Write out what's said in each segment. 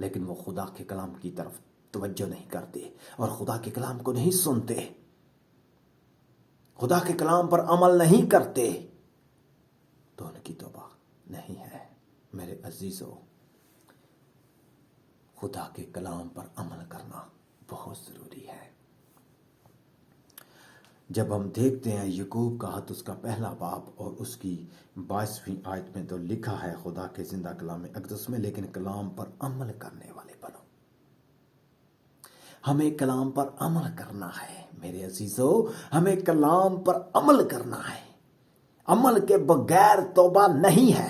لیکن وہ خدا کے کلام کی طرف توجہ نہیں کرتے اور خدا کے کلام کو نہیں سنتے، خدا کے کلام پر عمل نہیں کرتے، تو ان کی توبہ نہیں ہے۔ میرے عزیزو، خدا کے کلام پر عمل کرنا بہت ضروری ہے۔ جب ہم دیکھتے ہیں یعقوب کا خط، اس کا پہلا باب اور اس کی 22ویں آیت میں تو لکھا ہے خدا کے زندہ کلام اقدس میں، لیکن کلام پر عمل کرنے والے بنو۔ ہمیں کلام پر عمل کرنا ہے میرے عزیزو، ہمیں کلام پر عمل کرنا ہے۔ عمل کے بغیر توبہ نہیں ہے۔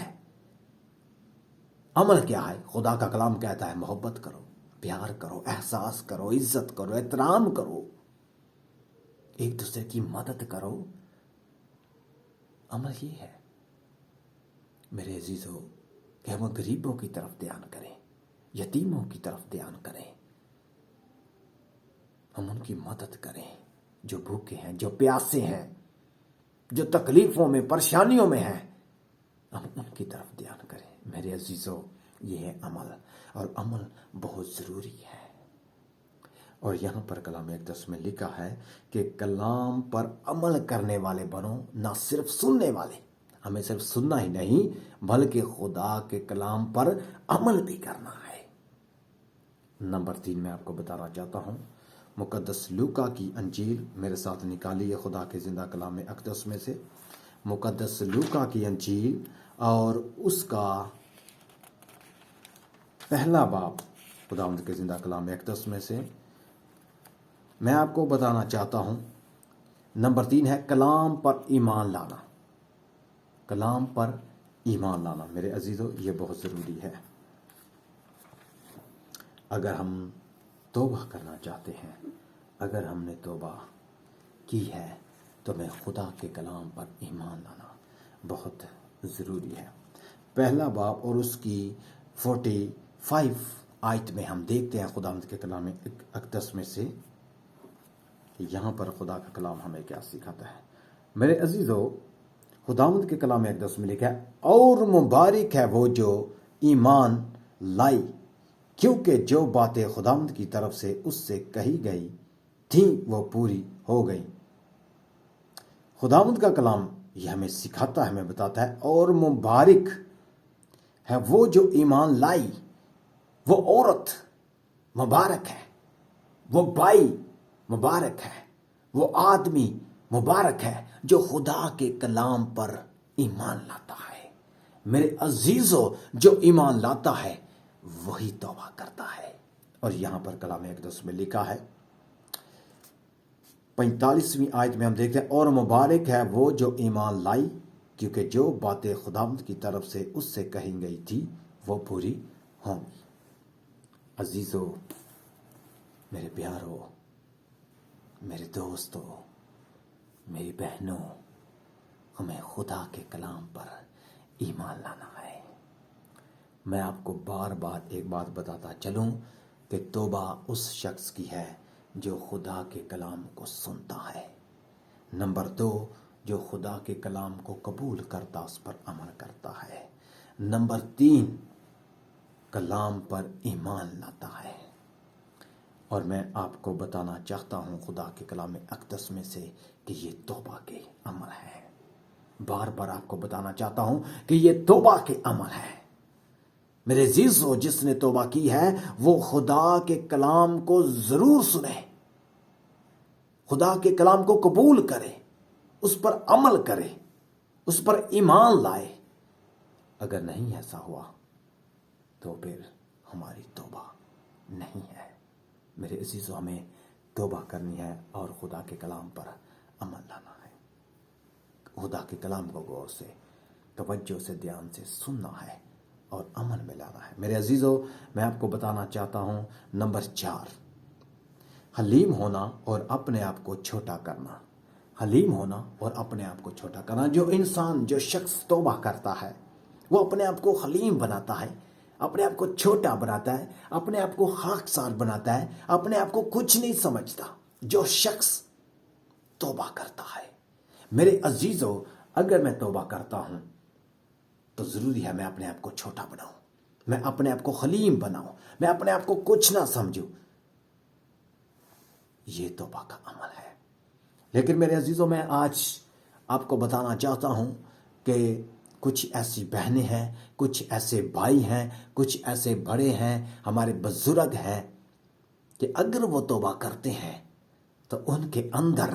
عمل کیا ہے؟ خدا کا کلام کہتا ہے محبت کرو، پیار کرو، احساس کرو، عزت کرو، احترام کرو، ایک دوسرے کی مدد کرو۔ عمل یہ ہے میرے عزیزو کہ ہم غریبوں کی طرف دھیان کریں، یتیموں کی طرف دھیان کریں، ہم ان کی مدد کریں جو بھوکے ہیں، جو پیاسے ہیں، جو تکلیفوں میں، پریشانیوں میں ہیں، ہم ان کی طرف دھیان کریں۔ میرے عزیزو، یہ ہے عمل، اور عمل بہت ضروری ہے۔ اور یہاں پر کلام اقدس میں لکھا ہے کہ کلام پر عمل کرنے والے بنو، نہ صرف سننے والے۔ ہمیں صرف سننا ہی نہیں بلکہ خدا کے کلام پر عمل بھی کرنا ہے۔ نمبر 3 میں آپ کو بتانا چاہتا ہوں، مقدس لوکا کی انجیل میرے ساتھ نکالیے خدا کے زندہ کلام اقدس میں سے، مقدس لوکا کی انجیل اور اس کا پہلا باب خداوند کے زندہ کلام اقدس میں سے میں آپ کو بتانا چاہتا ہوں۔ نمبر 3 ہے کلام پر ایمان لانا۔ کلام پر ایمان لانا میرے عزیزو، یہ بہت ضروری ہے۔ اگر ہم توبہ کرنا چاہتے ہیں، اگر ہم نے توبہ کی ہے تو میں خدا کے کلام پر ایمان لانا بہت ضروری ہے۔ پہلا باب اور اس کی 45 آیت میں ہم دیکھتے ہیں خداوند کے کلام اقدس میں سے، یہاں پر خدا کا کلام ہمیں کیا سکھاتا ہے۔ میرے عزیزو، خداوند کے کلام اقدس میں لکھا ہے، اور مبارک ہے وہ جو ایمان لائی، کیونکہ جو باتیں خداوند کی طرف سے اس سے کہی گئی تھیں وہ پوری ہو گئی۔ خداوند کا کلام یہ ہمیں سکھاتا ہے، ہمیں بتاتا ہے، اور مبارک ہے وہ جو ایمان لائی۔ وہ عورت مبارک ہے، وہ بھائی مبارک ہے، وہ آدمی مبارک ہے جو خدا کے کلام پر ایمان لاتا ہے۔ میرے عزیزو، جو ایمان لاتا ہے وہی توبہ کرتا ہے۔ اور یہاں پر کلام اقدس میں لکھا ہے 45ویں آیت میں ہم دیکھتے ہیں، اور مبارک ہے وہ جو ایمان لائی، کیونکہ جو باتیں خداوند کی طرف سے اس سے کہی گئی تھی وہ پوری ہوں گی۔ عزیزو، میرے پیارو، میرے دوستو، میری بہنوں، ہمیں خدا کے کلام پر ایمان لانا ہے۔ میں آپ کو بار بار ایک بات بتاتا چلوں کہ توبہ اس شخص کی ہے جو خدا کے کلام کو سنتا ہے۔ نمبر 2، جو خدا کے کلام کو قبول کرتا، اس پر عمل کرتا ہے۔ نمبر 3، کلام پر ایمان لاتا ہے۔ اور میں آپ کو بتانا چاہتا ہوں خدا کے کلام اقدس میں سے کہ یہ توبہ کے عمل ہے۔ بار بار آپ کو بتانا چاہتا ہوں کہ یہ توبہ کے عمل ہے۔ میرے عزیزو، جس نے توبہ کی ہے وہ خدا کے کلام کو ضرور سنے، خدا کے کلام کو قبول کرے، اس پر عمل کرے، اس پر ایمان لائے۔ اگر نہیں ایسا ہوا تو پھر ہماری توبہ نہیں ہے۔ میرے عزیزو، ہمیں توبہ کرنی ہے اور خدا کے کلام پر عمل لانا ہے۔ خدا کے کلام کو غور سے، توجہ سے، دھیان سے سننا ہے اور عمل میں لانا ہے۔ میرے عزیزو، میں آپ کو بتانا چاہتا ہوں، نمبر 4، حلیم ہونا اور اپنے آپ کو چھوٹا کرنا۔ حلیم ہونا اور اپنے آپ کو چھوٹا کرنا۔ جو انسان، جو شخص توبہ کرتا ہے وہ اپنے آپ کو حلیم بناتا ہے، اپنے آپ کو چھوٹا بناتا ہے، اپنے آپ کو خاکسار بناتا ہے، اپنے آپ کو کچھ نہیں سمجھتا۔ جو شخص توبہ کرتا ہے، میرے عزیزو، اگر میں توبہ کرتا ہوں تو ضروری ہے میں اپنے آپ کو چھوٹا بناؤں، میں اپنے آپ کو حلیم بناؤں, میں اپنے آپ کو کچھ نہ سمجھوں. یہ توبہ کا عمل ہے. لیکن میرے عزیزوں, میں آج آپ کو بتانا چاہتا ہوں کہ کچھ ایسی بہنیں ہیں, کچھ ایسے بھائی ہیں, کچھ ایسے بڑے ہیں, ہمارے بزرگ ہیں کہ اگر وہ توبہ کرتے ہیں تو ان کے اندر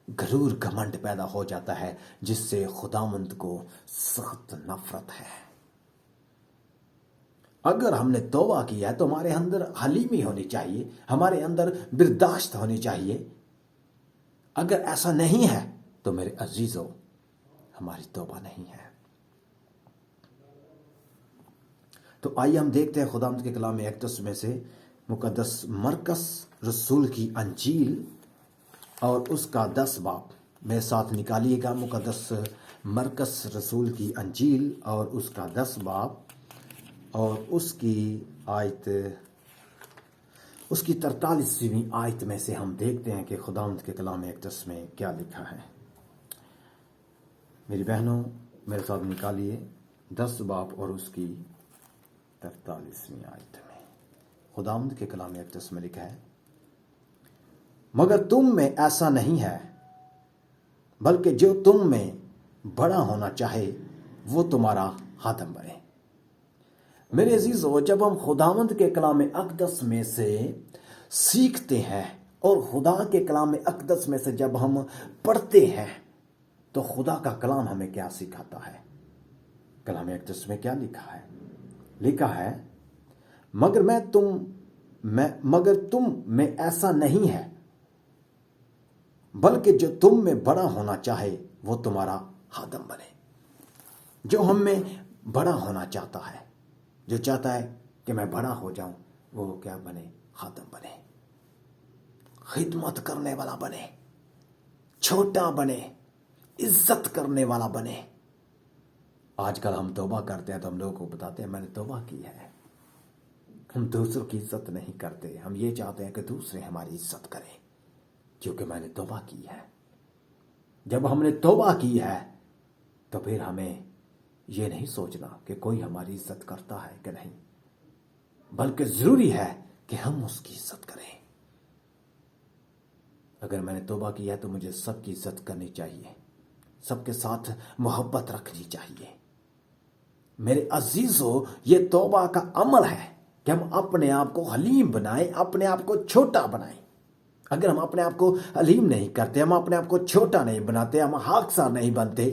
غرور گھمنڈ پیدا ہو جاتا ہے, جس سے خداوند کو سخت نفرت ہے. اگر ہم نے توبہ کیا ہے تو ہمارے اندر حلیمی ہونی چاہیے, ہمارے اندر برداشت ہونی چاہیے. اگر ایسا نہیں ہے تو میرے عزیزو, ہماری توبہ نہیں ہے. تو آئیے ہم دیکھتے ہیں خداوند کے کلام اقدس میں سے مقدس مرکس رسول کی انجیل اور اس کا 10 باب. میرے ساتھ نکالیے گا مقدس مرکس رسول کی انجیل اور اس کا 10 باب اور اس کی آیت, اس کی 43ویں آیت میں سے ہم دیکھتے ہیں کہ خداوند کے کلام اقدس میں کیا لکھا ہے. میری بہنوں, میرے ساتھ نکالیے 10 باب اور اس کی 43ویں آیت میں. خداوند کے کلام اقدس میں لکھا ہے, مگر تم میں ایسا نہیں ہے, بلکہ جو تم میں بڑا ہونا چاہے وہ تمہارا خادم بنے. میرے عزیزو, جب ہم خداوند کے کلام اقدس میں سے سیکھتے ہیں اور خدا کے کلام اقدس میں سے جب ہم پڑھتے ہیں تو خدا کا کلام ہمیں کیا سکھاتا ہے. کلام اقدس میں کیا لکھا ہے؟ لکھا ہے, مگر تم میں ایسا نہیں ہے, بلکہ جو تم میں بڑا ہونا چاہے وہ تمہارا خادم بنے. جو ہم میں بڑا ہونا چاہتا ہے, جو چاہتا ہے کہ میں بڑا ہو جاؤں, وہ کیا بنے؟ خادم بنے, خدمت کرنے والا بنے, چھوٹا بنے, عزت کرنے والا بنے. آج کل ہم توبہ کرتے ہیں تو ہم لوگوں کو بتاتے ہیں میں نے توبہ کی ہے. ہم دوسروں کی عزت نہیں کرتے, ہم یہ چاہتے ہیں کہ دوسرے ہماری عزت کریں کیونکہ میں نے توبہ کی ہے. جب ہم نے توبہ کی ہے تو پھر ہمیں یہ نہیں سوچنا کہ کوئی ہماری عزت کرتا ہے کہ نہیں, بلکہ ضروری ہے کہ ہم اس کی عزت کریں. اگر میں نے توبہ کی ہے تو مجھے سب کی عزت کرنی چاہیے, سب کے ساتھ محبت رکھنی چاہیے. میرے عزیزو, یہ توبہ کا عمل ہے کہ ہم اپنے آپ کو حلیم بنائیں, اپنے آپ کو چھوٹا بنائیں. اگر ہم اپنے آپ کو حلیم نہیں کرتے, ہم اپنے آپ کو چھوٹا نہیں بناتے, ہم خاکسار نہیں بنتے,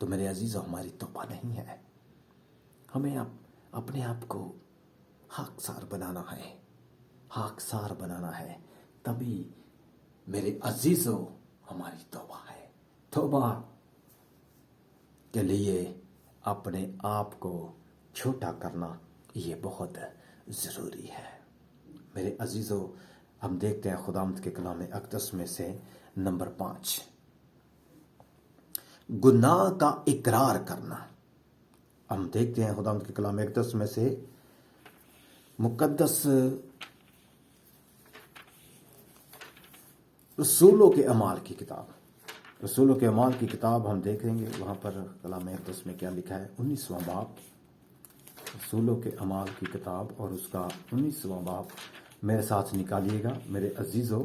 تو میرے عزیزو ہماری توبہ نہیں ہے. ہمیں اپنے آپ کو خاکسار بنانا ہے, خاکسار بنانا ہے, تبھی میرے عزیزو ہماری توبہ ہے. توبہ کے لیے اپنے آپ کو چھوٹا کرنا یہ بہت ضروری ہے. میرے عزیزو, ہم دیکھتے ہیں خداوند کے کلام اقدس میں سے نمبر 5, گناہ کا اقرار کرنا. ہم دیکھتے ہیں خداوند کے کلام اقدس میں سے مقدس رسولوں کے اعمال کی کتاب, رسولوں کے اعمال کی کتاب ہم دیکھیں گے. وہاں پر کلام اقدس میں کیا لکھا ہے؟ 19واں باب, رسولوں کے اعمال کی کتاب اور اس کا 19واں باب. میرے ساتھ نکالیے گا. میرے عزیزو,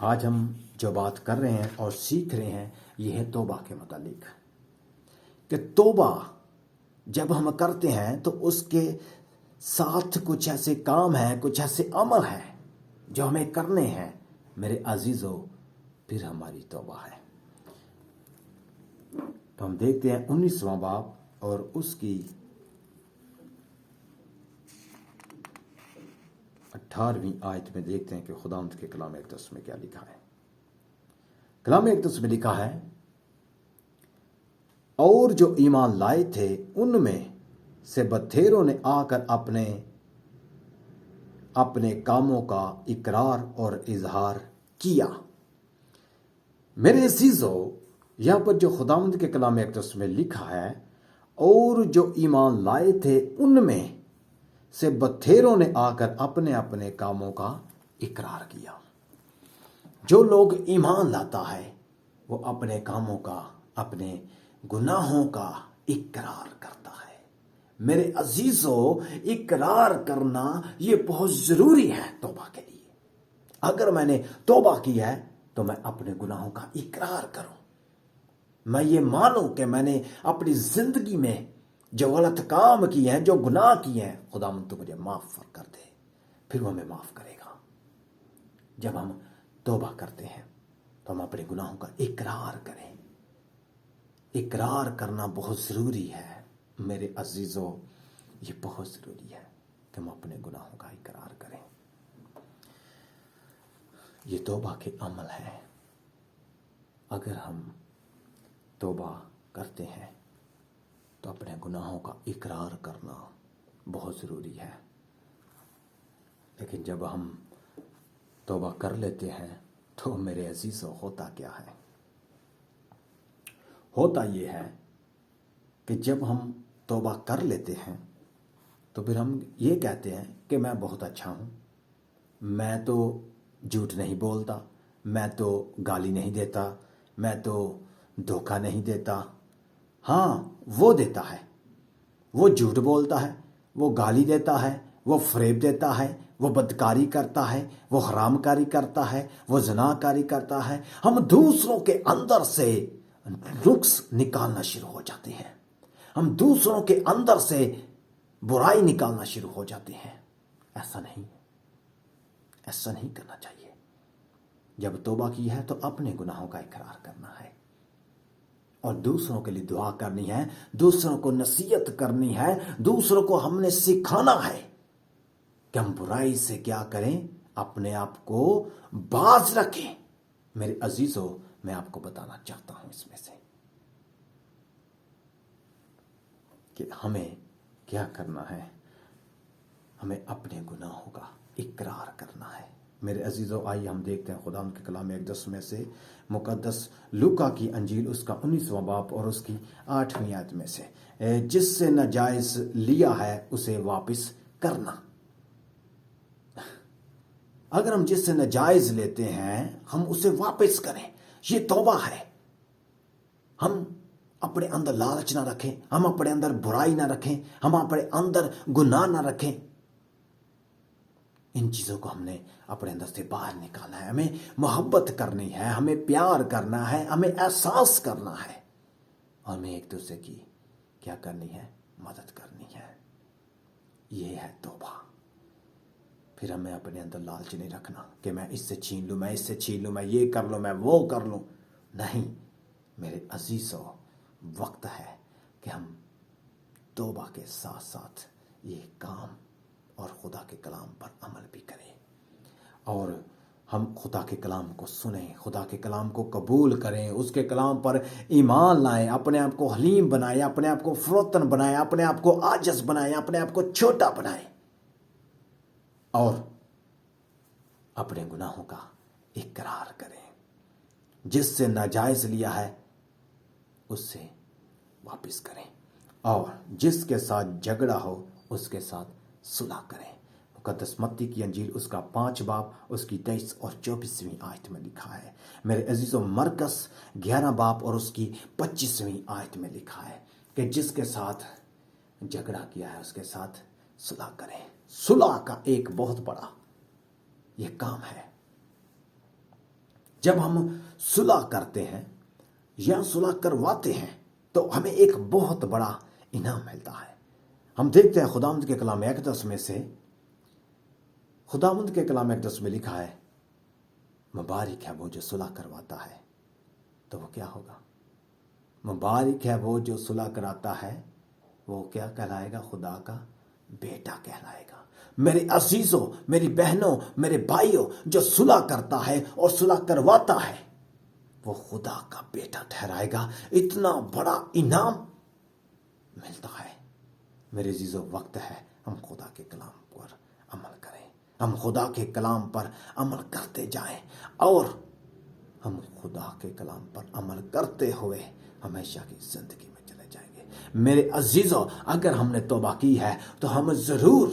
آج ہم جو بات کر رہے ہیں اور سیکھ رہے ہیں یہ ہے توبہ کے متعلق, کہ توبہ جب ہم کرتے ہیں تو اس کے ساتھ کچھ ایسے کام ہیں, کچھ ایسے عمل ہیں جو ہمیں کرنے ہیں. میرے عزیزو, پھر ہماری توبہ ہے. تو ہم دیکھتے ہیں 19واں باب اور اس کی 18ویں آیت میں دیکھتے ہیں کہ خداوند کے کلام اقدس میں کیا لکھا ہے. کلام اقدس میں لکھا ہے, اور جو ایمان لائے تھے ان میں سے بتھیروں نے آ کر اپنے کاموں کا اقرار اور اظہار کیا. میرے عزیزو, یہاں پر جو خداوند کے کلام اقدس میں لکھا ہے, اور جو ایمان لائے تھے ان میں سے بتھیروں نے آ کر اپنے کاموں کا اقرار کیا. جو لوگ ایمان لاتا ہے وہ اپنے کاموں کا, اپنے گناہوں کا اقرار کرتا ہے. میرے عزیزو، اقرار کرنا یہ بہت ضروری ہے توبہ کے لیے۔ اگر میں نے توبہ کی ہے تو میں اپنے گناہوں کا اقرار کروں، میں یہ مانوں کہ میں نے اپنی زندگی میں جو غلط کام کیے ہیں، جو گناہ کیے ہیں، خداوند تو مجھے معاف کر دے، پھر وہ ہمیں معاف کرے گا۔ جب ہم توبہ کرتے ہیں تو ہم اپنے گناہوں کا اقرار کریں۔ اقرار کرنا بہت ضروری ہے میرے عزیزو، یہ بہت ضروری ہے کہ ہم اپنے گناہوں کا اقرار کریں۔ یہ توبہ کے عمل ہے۔ اگر ہم توبہ کرتے ہیں تو اپنے گناہوں کا اقرار کرنا بہت ضروری ہے۔ لیکن جب ہم توبہ کر لیتے ہیں تو میرے عزیزو ہوتا کیا ہے؟ ہوتا یہ ہے کہ جب ہم توبہ کر لیتے ہیں تو پھر ہم یہ کہتے ہیں کہ میں بہت اچھا ہوں، میں تو جھوٹ نہیں بولتا، میں تو گالی نہیں دیتا، میں تو دھوکہ نہیں دیتا۔ ہاں، وہ دیتا ہے، وہ جھوٹ بولتا ہے، وہ گالی دیتا ہے، وہ فریب دیتا ہے، وہ بدکاری کرتا ہے، وہ حرام کاری کرتا ہے، وہ زنا کاری کرتا ہے۔ ہم دوسروں کے اندر سے نقص نکالنا شروع ہو جاتے ہیں، ہم دوسروں کے اندر سے برائی نکالنا شروع ہو جاتے ہیں۔ ایسا نہیں کرنا چاہیے۔ جب توبہ کی ہے تو اپنے گناہوں کا اقرار کرنا ہے اور دوسروں کے لیے دعا کرنی ہے، دوسروں کو نصیحت کرنی ہے، دوسروں کو ہم نے سکھانا ہے کہ ہم برائی سے کیا کریں، اپنے آپ کو باز رکھیں۔ میرے عزیزو، میں آپ کو بتانا چاہتا ہوں اس میں سے کہ ہمیں کیا کرنا ہے۔ ہمیں اپنے گناہوں کا اقرار کرنا ہے۔ میرے عزیزو، آئیے ہم دیکھتے ہیں خدا کے کلام اقدس میں سے مقدس لوکا کی انجیل، اس کا 19واں باب اور اس کی 8ویں آیت میں سے، جس سے ناجائز لیا ہے اسے واپس کرنا۔ اگر ہم جس سے ناجائز لیتے ہیں ہم اسے واپس کریں، یہ توبہ ہے۔ ہم اپنے اندر لالچ نہ رکھیں، ہم اپنے اندر برائی نہ رکھیں، ہم اپنے اندر گناہ نہ رکھیں۔ ان چیزوں کو ہم نے اپنے اندر سے باہر نکالنا ہے۔ ہمیں محبت کرنی ہے، ہمیں پیار کرنا ہے، ہمیں احساس کرنا ہے، اور ہمیں ایک دوسرے کی کیا کرنی ہے؟ مدد کرنی ہے۔ یہ ہے توبہ۔ پھر ہمیں اپنے اندر لالچ نہیں رکھنا کہ میں اس سے چھین لوں، میں اس سے چھین لوں، میں یہ کر لوں، میں وہ کر لوں۔ نہیں میرے عزیزو، وقت ہے کہ ہم توبہ کے ساتھ ساتھ یہ کام اور خدا کے کلام پر عمل بھی کریں، اور ہم خدا کے کلام کو سنیں، خدا کے کلام کو قبول کریں، اس کے کلام پر ایمان لائیں، اپنے آپ کو حلیم بنائیں، اپنے آپ کو فروتن بنائیں، اپنے آپ کو عاجز بنائیں، اپنے آپ کو چھوٹا بنائیں، اور اپنے گناہوں کا اقرار کریں۔ جس سے ناجائز لیا ہے اس سے واپس کریں، اور جس کے ساتھ جھگڑا ہو اس کے ساتھ صلح کریں۔ مقدس متی کی انجیل، اس کا 5 باب، اس کی 23 اور 24ویں آیت میں لکھا ہے۔ میرے عزیزو، مرکز 11 باب اور اس کی 25ویں آیت میں لکھا ہے کہ جس کے ساتھ جھگڑا کیا ہے اس کے ساتھ صلح کریں۔ صلح کا ایک بہت بڑا یہ کام ہے۔ جب ہم صلح کرتے ہیں یا صلح کرواتے ہیں تو ہمیں ایک بہت بڑا انعام ملتا ہے۔ ہم دیکھتے ہیں خداوند کے کلام اقدس میں سے، خداوند کے کلام اقدس میں لکھا ہے، مبارک ہے وہ جو صلح کرواتا ہے۔ تو وہ کیا ہوگا؟ مبارک ہے وہ جو صلح کراتا ہے، وہ کیا کہلائے گا؟ خدا کا بیٹا کہلائے گا۔ میرے عزیزوں، میری بہنوں، میرے بھائیوں، جو صلح کرتا ہے اور صلح کرواتا ہے وہ خدا کا بیٹا ٹھہرائے گا۔ اتنا بڑا انعام ملتا ہے۔ میرے عزیزوں، وقت ہے ہم خدا کے کلام پر عمل کریں، ہم خدا کے کلام پر عمل کرتے جائیں، اور ہم خدا کے کلام پر عمل کرتے ہوئے ہمیشہ کی زندگی میں چلے جائیں گے۔ میرے عزیزوں، اگر ہم نے توبہ کی ہے تو ہم ضرور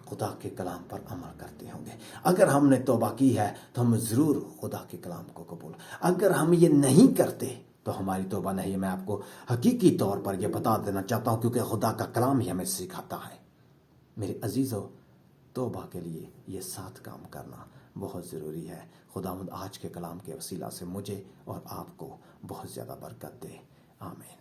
خدا کے کلام پر عمل کرتے ہوں گے۔ اگر ہم نے توبہ کی ہے تو ہم ضرور خدا کے کلام کو قبول۔ اگر ہم یہ نہیں کرتے تو ہماری توبہ نہیں. میں آپ کو حقیقی طور پر یہ بتا دینا چاہتا ہوں کیونکہ خدا کا کلام ہی ہمیں سکھاتا ہے. میرے عزیزو، توبہ کے لیے یہ 7 کام کرنا بہت ضروری ہے. خداوند آج کے کلام کے وسیلہ سے مجھے اور آپ کو بہت زیادہ برکت دے. آمین.